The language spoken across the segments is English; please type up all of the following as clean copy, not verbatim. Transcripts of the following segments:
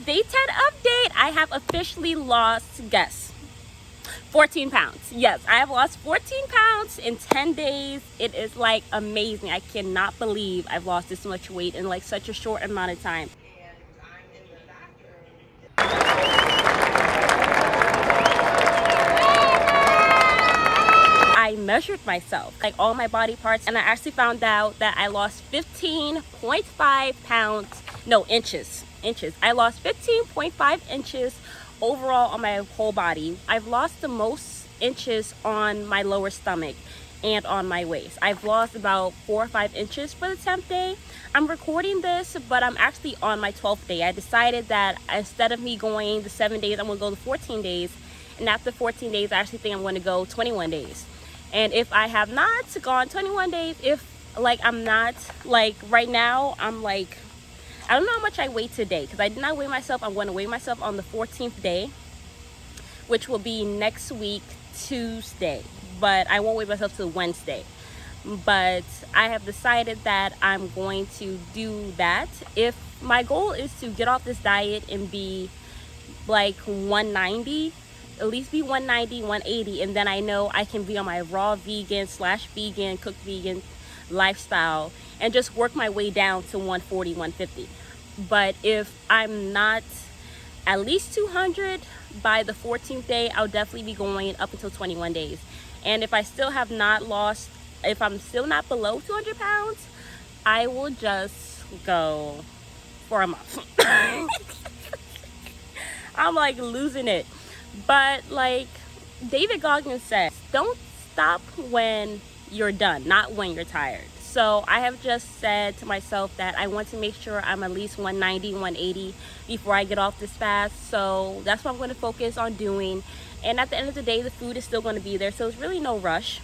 Day 10 update. I have officially lost, guess, 14 pounds. Yes, I have lost 14 pounds in 10 days. It is like amazing. I cannot believe I've lost this much weight in like such a short amount of time. I measured myself, like all my body parts, and I actually found out that I lost 15.5 pounds, no, inches. I lost 15.5 inches overall on my whole body. I've lost the most inches on my lower stomach and on my waist. I've lost about 4 or 5 inches for the 10th day. I'm recording this, but I'm actually on my 12th day. I decided that instead of me going the 7 days, I'm gonna go the 14 days. And after 14 days, I actually think I'm gonna go 21 days. And if I have not gone 21 days, if like I'm not, like right now, I'm like, I don't know how much I weigh today because I did not weigh myself. I'm going to weigh myself on the 14th day, which will be next week, Tuesday. But I won't weigh myself till Wednesday. But I have decided that I'm going to do that. If my goal is to get off this diet and be like 190, at least be 190, 180, and then I know I can be on my raw vegan / vegan, cooked vegan lifestyle and just work my way down to 140, 150. But if I'm not at least 200 by the 14th day, I'll definitely be going up until 21 days. And if I still have not lost, if I'm still not below 200 pounds, I will just go for a month. I'm like losing it. But like David Goggins said, don't stop when you're done, not when you're tired. So I have just said to myself that I want to make sure I'm at least 190, 180 before I get off this fast. So that's what I'm going to focus on doing. And at the end of the day, the food is still going to be there. So it's really no rush.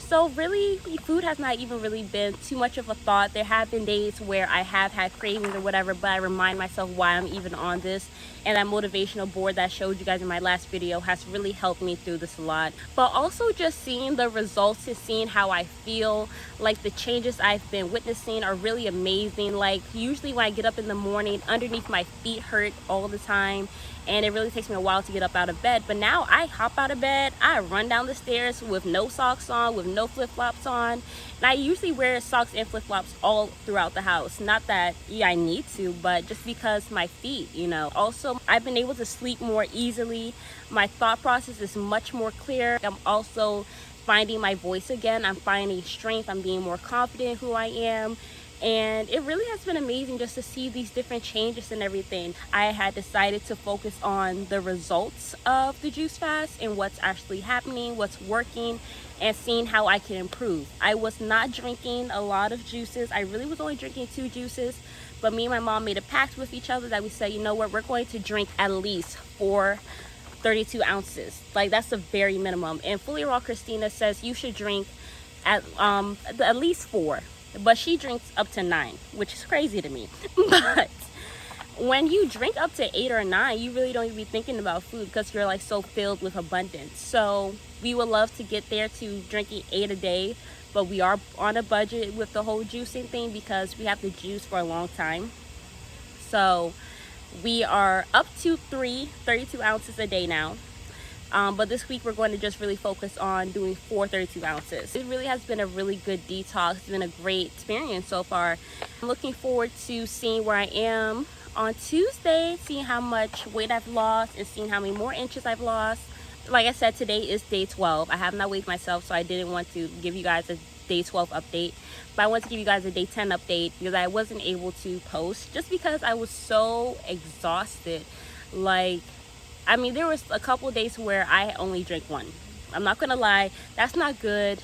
So really, food has not even really been too much of a thought. There have been days where I have had cravings or whatever, but I remind myself why I'm even on this. And that motivational board that I showed you guys in my last video has really helped me through this a lot. But also just seeing the results and seeing how I feel, like the changes I've been witnessing are really amazing. Like usually when I get up in the morning, underneath my feet hurt all the time. And it really takes me a while to get up out of bed. But now I hop out of bed, I run down the stairs with no socks on, with no flip-flops on. And I usually wear socks and flip-flops all throughout the house. Not that I need to, but just because my feet, you know. Also, I've been able to sleep more easily. My thought process is much more clear. I'm also finding my voice again. I'm finding strength. I'm being more confident in who I am. And it really has been amazing just to see these different changes and everything. I had decided to focus on the results of the juice fast and what's actually happening, what's working, and seeing how I can improve. I was not drinking a lot of juices. I really was only drinking 2 juices, but me and my mom made a pact with each other that we said, you know what, we're going to drink at least 4 32 ounces. Like that's the very minimum. And Fully Raw Christina says you should drink at least 4. But she drinks up to 9, which is crazy to me. But when you drink up to 8 or 9, you really don't even be thinking about food because you're like so filled with abundance. So we would love to get there to drinking 8 a day, but we are on a budget with the whole juicing thing because we have to juice for a long time. So we are up to 32 ounces a day now. But this week we're going to just really focus on doing 4 32 ounces. It really has been a really good detox. It's been a great experience so far. I'm looking forward to seeing where I am on Tuesday, seeing how much weight I've lost and seeing how many more inches I've lost. Like I said, today is day 12. I have not weighed myself, so I didn't want to give you guys a day 12 update. But I want to give you guys a day 10 update because I wasn't able to post just because I was so exhausted. Like, I mean, there was a couple of days where I only drank 1. I'm not gonna lie, that's not good.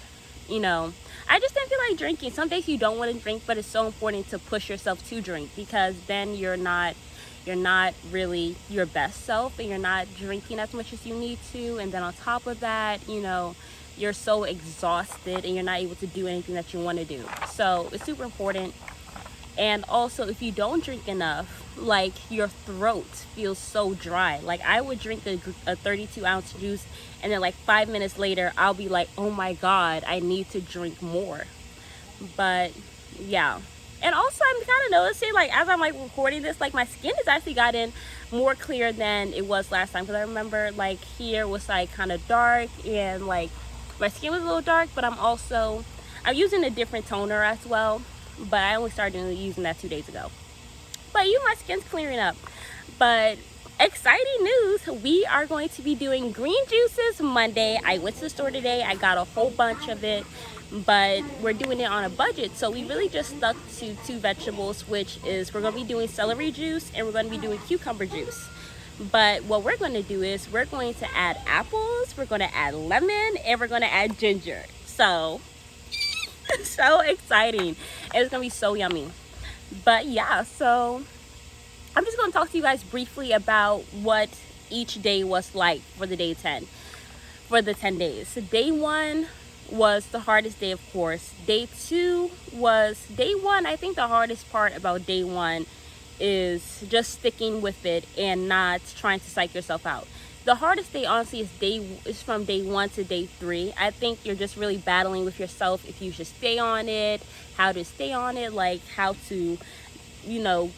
You know, I just didn't feel like drinking. Some days you don't want to drink, but it's so important to push yourself to drink because then you're not really your best self and you're not drinking as much as you need to. And then on top of that, you know, you're so exhausted and you're not able to do anything that you want to do. So it's super important. And also, if you don't drink enough, like your throat feels so dry. Like I would drink a 32-ounce juice and then like 5 minutes later I'll be like, oh my god, I need to drink more. But yeah, And also I'm kind of noticing, like, as I'm like recording this, like my skin has actually gotten more clear than it was last time, because I remember like here was like kind of dark, and like my skin was a little dark, but I'm using a different toner as well, but I only started using that 2 days ago. But my skin's clearing up. But exciting news, we are going to be doing green juices Monday. I went to the store today, I got a whole bunch of it, but we're doing it on a budget, so we really just stuck to 2 vegetables, which is we're going to be doing celery juice and we're going to be doing cucumber juice. But what we're going to do is we're going to add apples, we're going to add lemon, and we're going to add ginger. So so exciting. It's going to be so yummy. But yeah, so I'm just going to talk to you guys briefly about what each day was like for the 10 days. So day 1 was the hardest day, of course. Day 1, I think the hardest part about day 1 is just sticking with it and not trying to psych yourself out. The hardest day, honestly, is from day 1 to day 3. I think you're just really battling with yourself if you should stay on it, how to stay on it, like how to,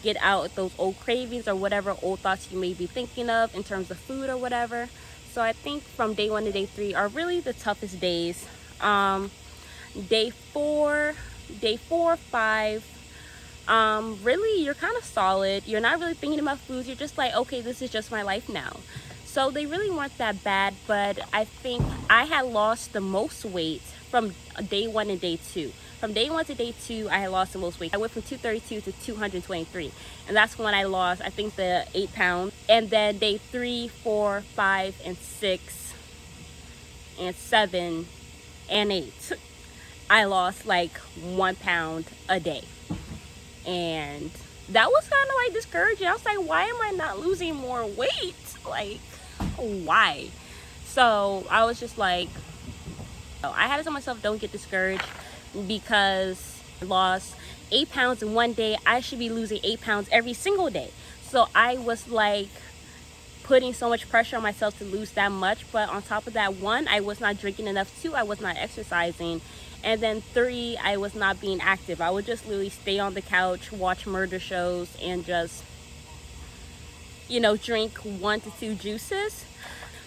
get out those old cravings or whatever old thoughts you may be thinking of in terms of food or whatever. So I think from day 1 to day 3 are really the toughest days. Day 4, 5, really you're kind of solid. You're not really thinking about foods. You're just like, okay, this is just my life now. So they really weren't that bad, but I think I had lost the most weight from day 1 and day 2. From day 1 to day 2, I had lost the most weight. I went from 232 to 223. And that's when I lost, I think, the 8 pounds. And then day 3, 4, 5, and 6, and 7, and 8, I lost like 1 pound a day. And that was kind of like discouraging. I was like, why am I not losing more weight? Like, why? So I was just like, I had to tell myself, don't get discouraged, because I lost 8 pounds in one day. I should be losing 8 pounds every single day. So I was like putting so much pressure on myself to lose that much. But on top of that, 1, I was not drinking enough. 2, I was not exercising. And then 3, I was not being active. I would just literally stay on the couch, watch murder shows, and just, drink 1 to 2 juices.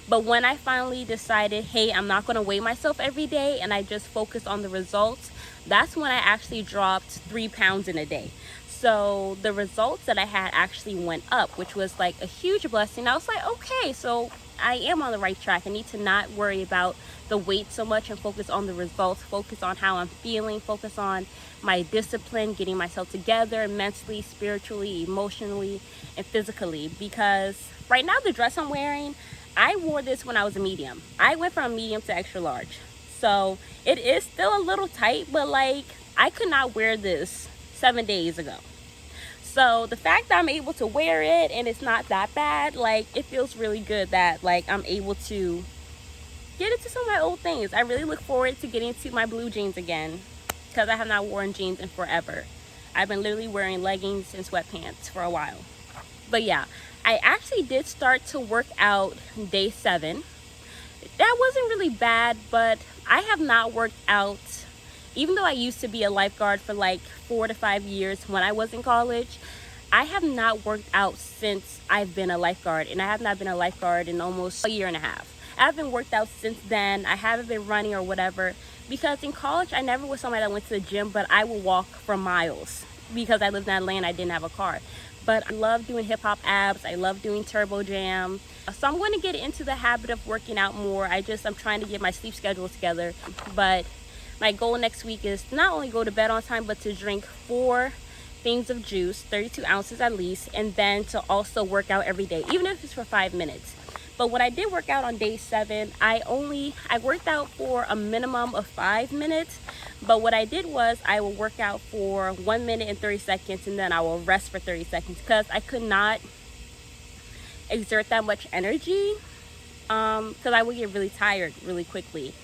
But when I finally decided, hey, I'm not going to weigh myself every day, and I just focused on the results, that's when I actually dropped 3 pounds in a day. So the results that I had actually went up, which was like a huge blessing. I was like, okay, so I am on the right track. I need to not worry about the weight so much and focus on the results, focus on how I'm feeling, focus on my discipline, getting myself together mentally, spiritually, emotionally, and physically. Because right now, the dress I'm wearing, I wore this when I was a medium. I went from a medium to extra large. So it is still a little tight, but like I could not wear this 7 days ago. So the fact that I'm able to wear it and it's not that bad, like it feels really good that like I'm able to get into some of my old things. I really look forward to getting to my blue jeans again, because I have not worn jeans in forever. I've been literally wearing leggings and sweatpants for a while. But yeah, I actually did start to work out day 7. That wasn't really bad, but I have not worked out, even though I used to be a lifeguard for like 4 to 5 years when I was in college. I have not worked out since I've been a lifeguard, and I have not been a lifeguard in almost a year and a half. I haven't worked out since then. I haven't been running or whatever, because in college I never was somebody that went to the gym, but I would walk for miles because I lived in Atlanta. I didn't have a car. But I love doing hip hop abs. I love doing turbo jam. So I'm going to get into the habit of working out more. I'm trying to get my sleep schedule together. But my goal next week is to not only go to bed on time, but to drink 4 things of juice, 32 ounces at least, and then to also work out every day, even if it's for 5 minutes. But when I did work out on day 7, I worked out for a minimum of 5 minutes. But what I did was I will work out for 1 minute and 30 seconds, and then I will rest for 30 seconds, because I could not exert that much energy, because I would get really tired really quickly.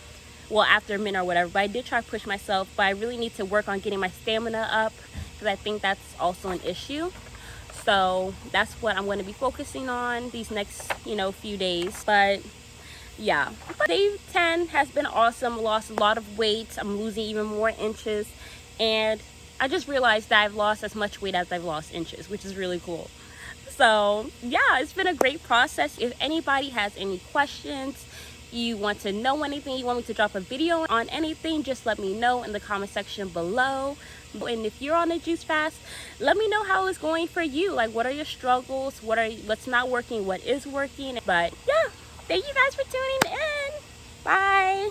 Well, after a minute or whatever. But I did try to push myself, but I really need to work on getting my stamina up, because I think that's also an issue. So that's what I'm going to be focusing on these next, few days. But yeah, day 10 has been awesome. Lost a lot of weight. I'm losing even more inches. And I just realized that I've lost as much weight as I've lost inches, which is really cool. So yeah, it's been a great process. If anybody has any questions, you want to know anything, you want me to drop a video on anything, just let me know in the comment section below. And if you're on a juice fast, let me know how it's going for you. Like, what are your struggles? What's not working? What is working? But yeah, thank you guys for tuning in. Bye.